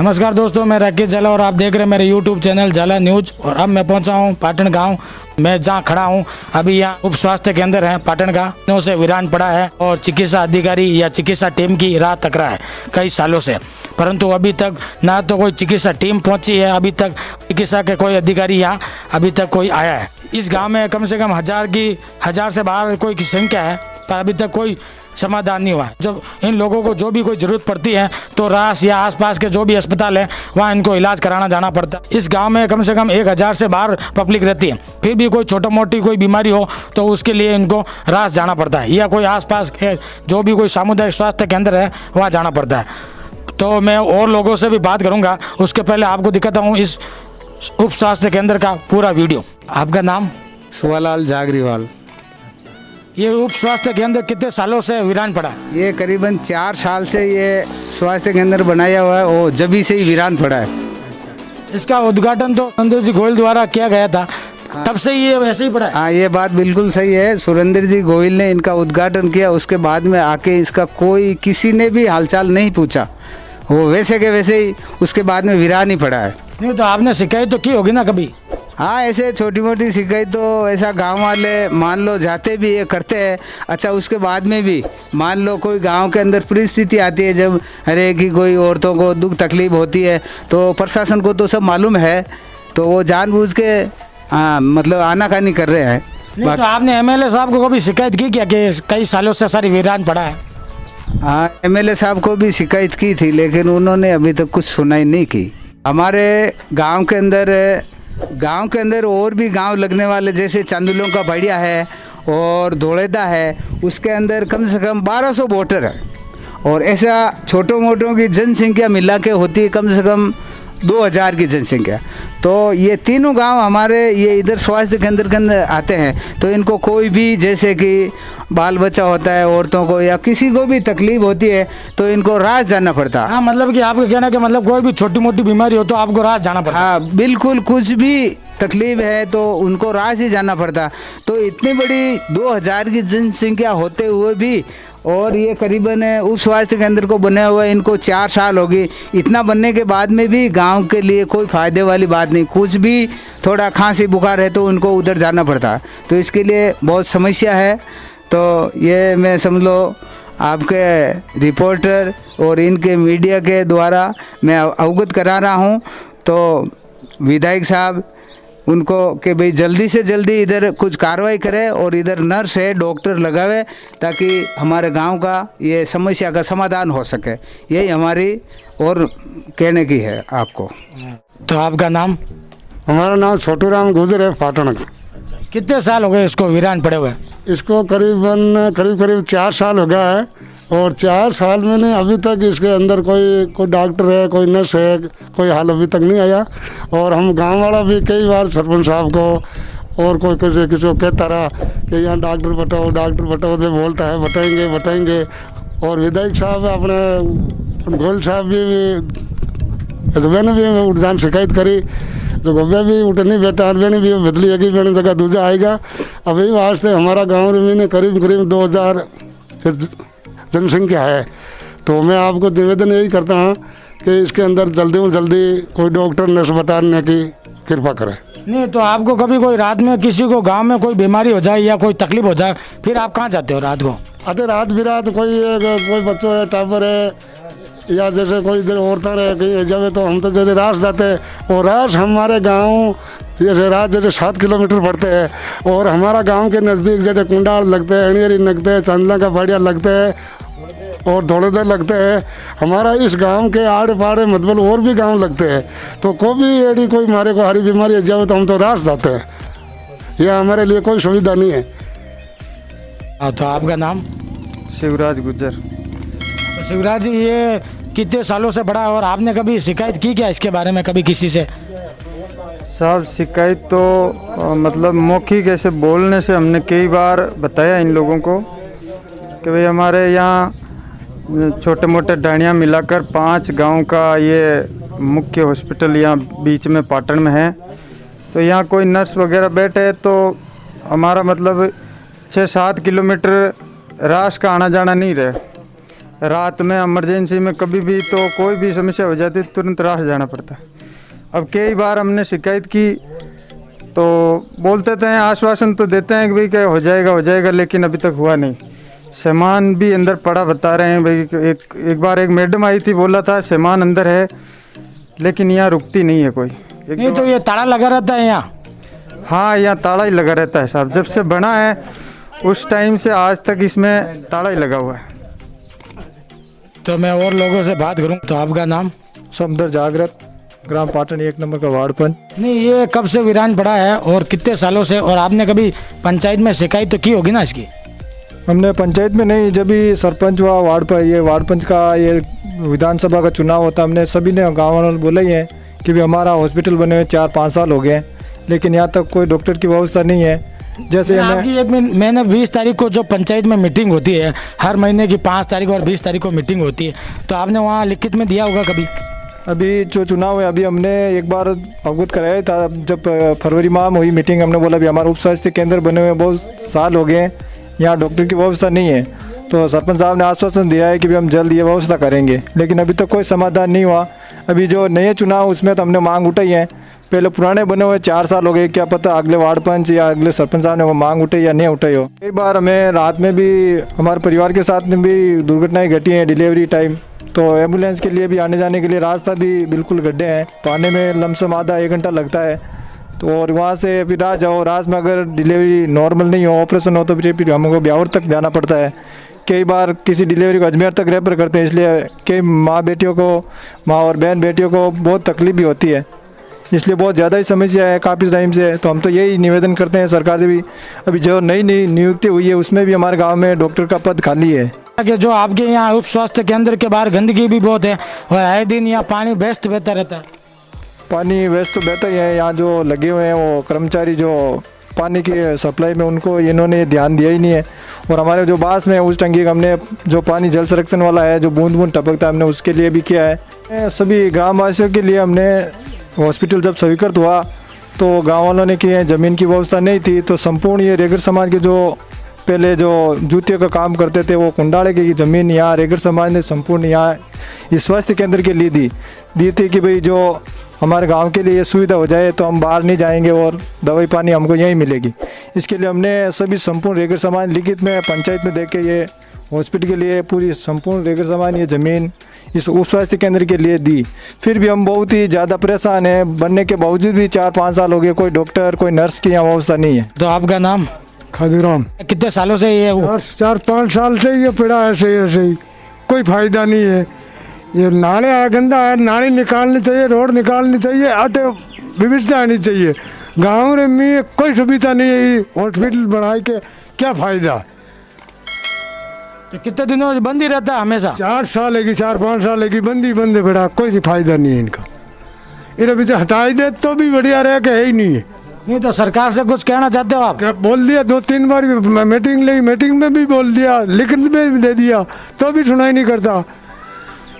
नमस्कार दोस्तों, मैं राकेश झाला और आप देख रहे हैं मेरे YouTube चैनल झाला न्यूज। और अब मैं पहुंचा हूं पाटन गांव में, जहां खड़ा हूं अभी यहाँ उप स्वास्थ्य केंद्र है पाटन का। दिनों से वीरान पड़ा है और चिकित्सा अधिकारी या चिकित्सा टीम की राह तक रहा है कई सालों से, परंतु अभी तक ना तो कोई चिकित्सा टीम पहुंची है, अभी तक चिकित्सा के कोई अधिकारी यहाँ अभी तक कोई आया है। इस गाँव में कम से कम हजार से बाहर कोई की संख्या है, पर अभी तक कोई समाधान नहीं हुआ है। जब इन लोगों को जो भी कोई ज़रूरत पड़ती है तो रास या आसपास के जो भी अस्पताल है वहाँ इनको इलाज कराना जाना पड़ता है। इस गांव में कम से कम 1000 से बाहर पब्लिक रहती है, फिर भी कोई छोटा मोटी कोई बीमारी हो तो उसके लिए इनको रास जाना पड़ता है या कोई आसपास के जो भी कोई सामुदायिक स्वास्थ्य केंद्र है वहाँ जाना पड़ता है। तो मैं और लोगों से भी बात करूँगा, उसके पहले आपको दिखाता हूँ इस उप स्वास्थ्य केंद्र का पूरा वीडियो। आपका नाम? सुवालाल जागरीवाल। ये उप स्वास्थ्य केंद्र कितने सालों से वीरान पड़ा? ये करीबन 4 साल से ये स्वास्थ्य केंद्र बनाया हुआ है, वो जभी से ही वीरान पड़ा है। इसका उद्घाटन तो सुरेंद्र जी गोयल द्वारा किया गया था, तब से ये वैसे ही पड़ा है। हाँ, ये बात बिल्कुल सही है। सुरेंद्र जी गोयल ने इनका उद्घाटन किया, उसके बाद में आके इसका कोई किसी ने भी हालचाल नहीं पूछा, वो वैसे के वैसे ही उसके बाद में वीरान ही पड़ा है। नहीं तो आपने शिकायत तो की होगी ना कभी? हाँ, ऐसे छोटी मोटी शिकायत तो ऐसा गांव वाले मान लो जाते भी ये करते हैं। अच्छा, उसके बाद में भी मान लो कोई गांव के अंदर परिस्थिति आती है जब हर एक की कोई औरतों को दुख तकलीफ होती है, तो प्रशासन को तो सब मालूम है, तो वो जानबूझ के मतलब आनाकानी कर रहे हैं। नहीं तो आपने एमएलए साहब को कभी शिकायत की क्या कि कई सालों से सारी वीरान पड़ा है? हाँ, एमएलए साहब को भी शिकायत की थी, लेकिन उन्होंने अभी तक कुछ सुनाई नहीं की। हमारे गाँव के अंदर और भी गांव लगने वाले जैसे चांदुलों का बढ़िया है और धोलेदा है, उसके अंदर कम से कम 1200 वोटर है, और ऐसा छोटों मोटों की जनसंख्या मिला के होती है कम से कम 2000 की जनसंख्या। तो ये तीनों गांव हमारे ये इधर स्वास्थ्य केंद्र के अंदर आते हैं, तो इनको कोई भी जैसे कि बाल बच्चा होता है, औरतों को या किसी को भी तकलीफ होती है तो इनको रास जाना पड़ता है। हाँ, मतलब कि आपका कहना है कि मतलब कोई भी छोटी मोटी बीमारी हो तो आपको रास जाना पड़ता है? हाँ बिल्कुल, कुछ भी तकलीफ है तो उनको रास ही जाना पड़ता। तो इतनी बड़ी 2000 की जनसंख्या होते हुए भी, और ये करीबन उप स्वास्थ्य केंद्र को बने हुए इनको 4 साल हो गई, इतना बनने के बाद में भी गांव के लिए कोई फ़ायदे वाली बात नहीं। कुछ भी थोड़ा खांसी बुखार है तो उनको उधर जाना पड़ता, तो इसके लिए बहुत समस्या है। तो ये मैं समझ लो आपके रिपोर्टर और इनके मीडिया के द्वारा मैं अवगत करा रहा हूँ। तो विधायक साहब उनको कि भाई जल्दी से जल्दी इधर कुछ कार्रवाई करे और इधर नर्स है, डॉक्टर लगावे, ताकि हमारे गांव का ये समस्या का समाधान हो सके। यही हमारी और कहने की है आपको। तो आपका नाम? हमारा नाम छोटू राम गुजर है, पाटन का। कितने साल हो गए इसको वीरान पड़े हुए? इसको करीब 4 साल हो गया है, और 4 साल में ने अभी तक इसके अंदर कोई डॉक्टर है, कोई नर्स है, कोई हाल अभी तक नहीं आया। और हम गांव वाला भी कई बार सरपंच साहब को और कोई किसी को कहता रहा कि यहाँ डॉक्टर बताओ तो बोलता है बताएंगे। और विधायक साहब अपने गोयल साहब भी मैंने भी उठान शिकायत करी, तो गोबे भी उठनी बेटा मैंने भी बदली है कि मैंने जगह दूजा आएगा। अभी वास्ते हमारा गाँव में करीब 2000 जनसंख्या है। तो मैं आपको निवेदन यही करता हूँ कि इसके अंदर जल्दी कोई डॉक्टर नर्स बताने की कृपा करे। नहीं तो आपको कभी कोई रात में किसी को गांव में कोई बीमारी हो जाए या कोई तकलीफ हो जाए, फिर आप कहाँ जाते हो रात को? अरे रात बिरात कोई बच्चों है, टावर है, या जैसे कोई इधर औरतें रहे कहीं जावे तो हम तो जैसे रास जाते हैं। और रास हमारे गाँव जैसे रात जैसे 7 किलोमीटर पड़ते हैं, और हमारा गांव के नज़दीक जैसे कुंडाल लगते हैं, अणियरी लगते हैं, चांदला का बढ़िया लगते हैं और धोलेदर लगते हैं। हमारा इस गांव के आड़े पाड़े मतलब और भी गांव लगते हैं, तो कोई कोई हमारे को हरी बीमारी जाए तो हम तो रास जाते हैं, यह हमारे लिए कोई सुविधा नहीं है। हाँ, तो आपका नाम? शिवराज गुज्जर। तो शिवराज जी, ये कितने सालों से बड़ा है और आपने कभी शिकायत की क्या इसके बारे में कभी किसी से? साहब शिकायत तो मतलब मौखिक ऐसे बोलने से हमने कई बार बताया इन लोगों को कि भाई हमारे यहाँ छोटे मोटे डाणियाँ मिलाकर 5 गांव का ये मुख्य हॉस्पिटल यहाँ बीच में पाटन में है। तो यहाँ कोई नर्स वगैरह बैठे तो हमारा मतलब 6-7 किलोमीटर रास का आना जाना नहीं रहे। रात में इमरजेंसी में कभी भी तो कोई भी समस्या हो जाती है तुरंत राह जाना पड़ता है। अब कई बार हमने शिकायत की तो बोलते थे, आश्वासन तो देते हैं कि भाई क्या हो जाएगा, लेकिन अभी तक हुआ नहीं। सामान भी अंदर पड़ा बता रहे हैं भाई। एक बार एक मैडम आई थी, बोला था सामान अंदर है, लेकिन यहाँ रुकती नहीं है कोई। नहीं तो ये ताला लगा रहता है यहाँ? हाँ, यहाँ ताला ही लगा रहता है साहब। जब से बना है उस टाइम से आज तक इसमें ताला ही लगा हुआ है। तो मैं और लोगों से बात करूं तो आपका नाम? समदर जागृत, ग्राम पाटन 1 नंबर का वार्ड पंच। नहीं, ये कब से वीरान पड़ा है और कितने सालों से? और आपने कभी पंचायत में शिकायत तो की होगी ना इसकी? हमने पंचायत में नहीं, जब भी सरपंच हुआ वार्ड पर, ये वार्ड पंच का ये विधानसभा का चुनाव होता, हमने सभी ने गाँव वालों ने बोला ही है कि भी हमारा हॉस्पिटल बने हुए 4-5 साल हो गए, लेकिन यहाँ तक कोई डॉक्टर की व्यवस्था नहीं है। जैसे आपकी एक महीने 20 तारीख को जो पंचायत में मीटिंग होती है, हर महीने की 5 तारीख और 20 तारीख को मीटिंग होती है, तो आपने वहाँ लिखित में दिया होगा कभी? अभी जो चुनाव है, अभी हमने एक बार अवगत कराया था, जब फरवरी माह में हुई मीटिंग, हमने बोला भी हमारा उप स्वास्थ्य केंद्र बने हुए बहुत साल हो गए, यहाँ डॉक्टर की व्यवस्था नहीं है। तो सरपंच साहब ने आश्वासन दिया है कि भी हम जल्द ये व्यवस्था करेंगे, लेकिन अभी तक कोई समाधान नहीं हुआ। अभी जो नए चुनाव उसमें तो हमने मांग उठाई है, पहले पुराने बने हुए 4 साल हो गए, क्या पता अगले वार्ड पंच या अगले सरपंच साहब ने वो मांग उठाई या नहीं उठाई हो। कई बार हमें रात में भी हमारे परिवार के साथ में भी दुर्घटनाएं घटी हैं डिलीवरी टाइम, तो एम्बुलेंस के लिए भी आने जाने के लिए रास्ता भी बिल्कुल गड्ढे हैं, तो आने में लमसम आधा 1 घंटा लगता है। तो और वहाँ से फिर रात जाओ, रात में अगर डिलीवरी नॉर्मल नहीं हो, ऑपरेशन हो, तो फिर हमको ब्यावर तक जाना पड़ता है। कई बार किसी डिलीवरी को अजमेर तक रेफर करते हैं, इसलिए कई माँ और बहन बेटियों को बहुत तकलीफ भी होती है, इसलिए बहुत ज़्यादा ही समस्या है काफ़ी टाइम से। तो हम तो यही निवेदन करते हैं सरकार से भी, अभी जो नई नियुक्ति हुई है उसमें भी हमारे गांव में डॉक्टर का पद खाली है। कि जो आपके यहाँ उप स्वास्थ्य केंद्र के बाहर गंदगी भी बहुत है और आए दिन यहाँ पानी बेस्ट बहता रहता है। पानी वेस्ट तो बेहतर ही है, यहाँ जो लगे हुए हैं वो कर्मचारी जो पानी की सप्लाई में, उनको इन्होंने ध्यान दिया ही नहीं है। और हमारे जो बास में उस टंकी का हमने जो पानी जल संरक्षण वाला है, जो बूंद बूंद टपकता है, हमने उसके लिए भी किया है। सभी ग्रामवासियों के लिए हमने हॉस्पिटल जब स्वीकृत हुआ तो गांव वालों ने किए, ज़मीन की व्यवस्था नहीं थी, तो संपूर्ण ये रेगर समाज के जो पहले जो जूतियों का काम करते थे, वो कुंडाले की ज़मीन यहाँ रेगर समाज ने संपूर्ण यहाँ इस स्वास्थ्य केंद्र के लिए दी थी कि भाई जो हमारे गांव के लिए ये सुविधा हो जाए तो हम बाहर नहीं जाएंगे और दवाई पानी हमको यहीं मिलेगी। इसके लिए हमने सभी संपूर्ण रेगर समाज लिखित में पंचायत में देके ये हॉस्पिटल के लिए पूरी संपूर्ण रेगर समाज ये ज़मीन इस उप स्वास्थ्य केंद्र के लिए दी। फिर भी हम बहुत ही ज़्यादा परेशान हैं, बनने के बावजूद भी 4-5 साल हो गए, कोई डॉक्टर कोई नर्स की यहाँ व्यवस्था नहीं है। तो आपका नाम? खजूराम। कितने सालों से ये 4-5 साल से ये पड़ा है, ऐसे ही कोई फायदा नहीं है। ये नाले गंदा है, नाली निकालनी चाहिए, रोड निकालनी चाहिए, आटे व्यवस्था आनी चाहिए। गाँव में कोई सुविधा नहीं है, हॉस्पिटल बढ़ाई के क्या फायदा। तो कितने दिनों से बंद ही रहता है हमेशा? 4 साल है कि 4-5 साल है कि बंद पड़ा, कोई फायदा नहीं है इनका। इन्हें बीच हटाई दे तो भी बढ़िया रह के है ही नहीं है। नहीं तो सरकार से कुछ कहना चाहते हो आप? क्या बोल दिया 2-3 बार मीटिंग ली, मीटिंग में भी बोल दिया, लिखित में भी दे दिया, तो भी सुनाई नहीं करता।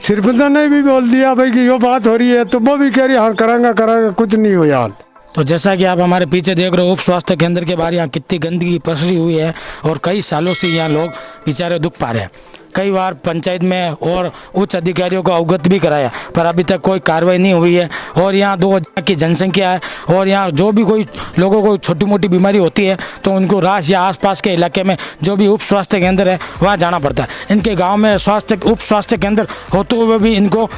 सरपंच ने भी बोल दिया भाई कि ये बात हो रही है, तो वो भी कह रही हाँ करांगा, कुछ नहीं हो यार। तो जैसा कि आप हमारे पीछे देख रहे हो, उप स्वास्थ्य केंद्र के बाहर यहाँ कितनी गंदगी पसरी हुई है और कई सालों से यहाँ लोग बेचारे दुख पा रहे हैं। कई बार पंचायत में और उच्च अधिकारियों को अवगत भी कराया, पर अभी तक कोई कार्रवाई नहीं हुई है। और यहाँ 2000 की जनसंख्या है और यहाँ जो भी कोई लोगों को छोटी मोटी बीमारी होती है तो उनको रास या आसपास के इलाके में जो भी उप स्वास्थ्य केंद्र है वहाँ जाना पड़ता है। इनके गाँव में उप स्वास्थ्य केंद्र होते हुए भी इनको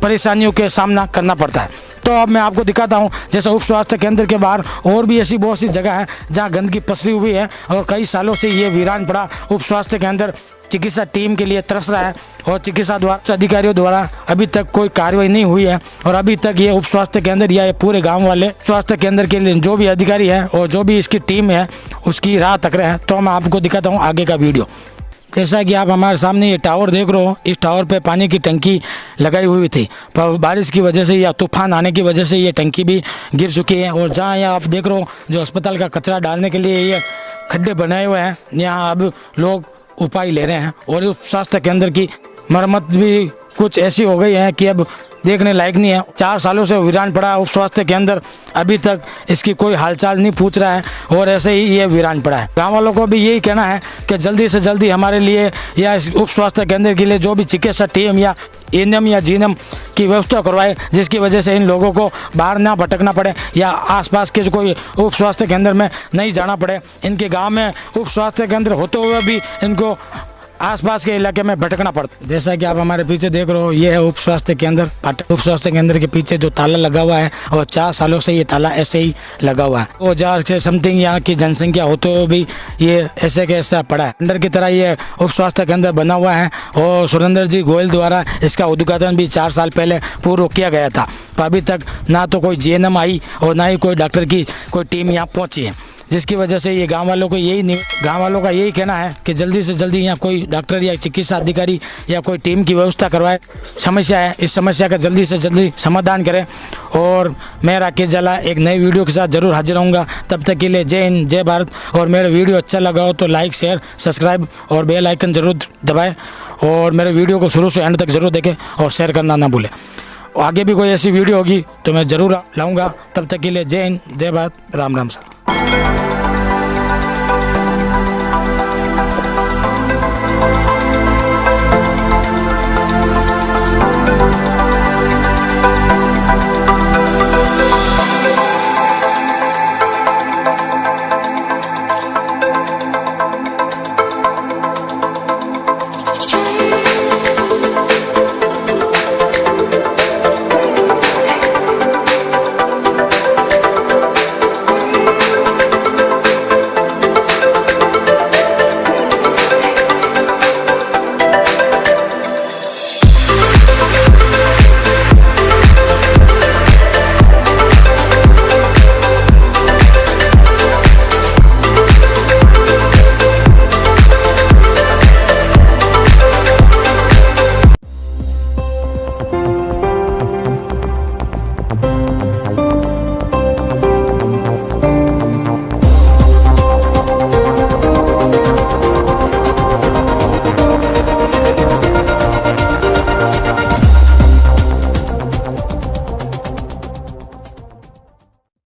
परेशानियों के सामना करना पड़ता है। तो अब मैं आपको दिखाता हूँ, जैसे उप स्वास्थ्य केंद्र के बाहर और भी ऐसी बहुत सी जगह है जहाँ गंदगी पसरी हुई है और कई सालों से ये वीरान पड़ा उप स्वास्थ्य केंद्र चिकित्सा टीम के लिए तरस रहा है और चिकित्सा द्वारा अधिकारियों द्वारा अभी तक कोई कार्रवाई नहीं हुई है। और अभी तक ये उप स्वास्थ्य केंद्र या ये पूरे गांव वाले स्वास्थ्य केंद्र के लिए जो भी अधिकारी है और जो भी इसकी टीम है उसकी राह तक रहे हैं। तो मैं आपको दिखाता हूँ आगे का वीडियो। जैसा कि आप हमारे सामने ये टावर देख रहे हो, इस टावर पे पानी की टंकी लगाई हुई थी, पर बारिश की वजह से या तूफान आने की वजह से ये टंकी भी गिर चुकी है। और जहाँ यहाँ आप देख रहे हो जो अस्पताल का कचरा डालने के लिए ये खड्डे बनाए हुए हैं, यहाँ अब लोग उपाय ले रहे हैं। और उप स्वास्थ्य केंद्र की मरम्मत भी कुछ ऐसी हो गई है कि अब देखने लायक नहीं है। 4 सालों से वीरान पड़ा है उप स्वास्थ्य केंद्र, अभी तक इसकी कोई हालचाल नहीं पूछ रहा है और ऐसे ही ये वीरान पड़ा है। गाँव वालों को भी यही कहना है कि जल्दी से जल्दी हमारे लिए या इस उप स्वास्थ्य केंद्र के लिए जो भी चिकित्सा टीम या एएनएम या जीएनएम की व्यवस्था करवाए, जिसकी वजह से इन लोगों को बाहर ना भटकना पड़े या आसपास के जो कोई उप स्वास्थ्य केंद्र में नहीं जाना पड़े। इनके गांव में उप स्वास्थ्य केंद्र होते हुए भी इनको आसपास के इलाके में भटकना पड़ता। जैसा कि आप हमारे पीछे देख रहे हो, ये है उप स्वास्थ्य केंद्र। पाटन उप स्वास्थ्य केंद्र के पीछे जो ताला लगा हुआ है और 4 सालों से ये ताला ऐसे ही लगा हुआ है। 2000 से समथिंग यहाँ की जनसंख्या होते हुए भी ये ऐसे के ऐसा पड़ा है। अंडर की तरह ये उप स्वास्थ्य केंद्र बना हुआ है और सुरेंद्र जी गोयल द्वारा इसका उद्घाटन भी 4 साल पहले पूर्व किया गया था। पर अभी तक ना तो कोई जीएनएम आई और ना ही कोई डॉक्टर की कोई टीम यहाँ पहुँची है, जिसकी वजह से ये गांव वालों का यही कहना है कि जल्दी से जल्दी यहाँ कोई डॉक्टर या चिकित्सा अधिकारी या कोई टीम की व्यवस्था करवाए। समस्या है, इस समस्या का जल्दी से जल्दी समाधान करें। और मैं राकेश जाला एक नई वीडियो के साथ ज़रूर हाजिर रहूँगा। तब तक के लिए जय हिंद, जय भारत। और मेरा वीडियो अच्छा लगा हो तो लाइक, शेयर, सब्सक्राइब और बेल आइकन ज़रूर दबाएँ और मेरे वीडियो को शुरू से एंड तक ज़रूर देखें और शेयर करना ना भूलें। आगे भी कोई ऐसी वीडियो होगी तो मैं ज़रूर लाऊँगा। तब तक के लिए जय हिंद, जय भारत, राम राम सर।